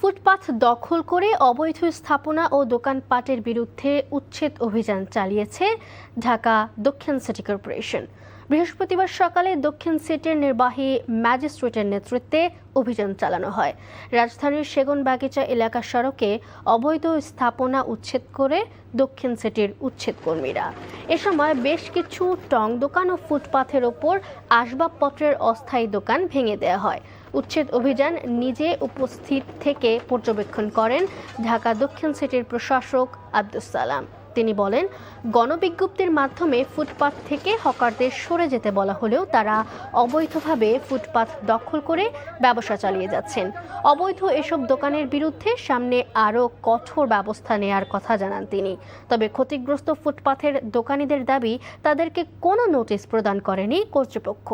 ফুটপাত দখল করে অবৈধ স্থাপনা ও দোকানপাটের বিরুদ্ধে উচ্ছেদ অভিযান চালিয়েছে ঢাকা দক্ষিণ সিটি কর্পোরেশন। বৃহস্পতিবার সকালে দক্ষিণ সিটির নির্বাহী ম্যাজিস্ট্রেটের নেতৃত্বে অভিযান চালানো হয়। রাজধানীর সেগুনবাগিচা এলাকা সড়কে অবৈধ স্থাপনা উচ্ছেদ করে দক্ষিণ সিটির উচ্ছেদ কর্মীরা। এ সময় বেশ কিছু টং দোকান ও ফুটপাথের ওপর আসবাবপত্রের অস্থায়ী দোকান ভেঙে দেওয়া হয়। উচ্ছেদ অভিযান নিজে উপস্থিত থেকে পর্যবেক্ষণ করেন ঢাকা দক্ষিণ সিটির প্রশাসক আব্দুস সালাম। তিনি বলেন, গণবিজ্ঞপ্তির মাধ্যমে ফুটপাত থেকে হকারদের সরে যেতে বলা হলেও তারা অবৈধভাবে ফুটপাত দখল করে ব্যবসা চালিয়ে যাচ্ছেন। অবৈধ এসব দোকানের বিরুদ্ধে সামনে আরও কঠোর ব্যবস্থা নেওয়ার কথা জানান তিনি। তবে ক্ষতিগ্রস্ত ফুটপাথের দোকানিদের দাবি, তাদেরকে কোনো নোটিশ প্রদান করেনি কর্তৃপক্ষ।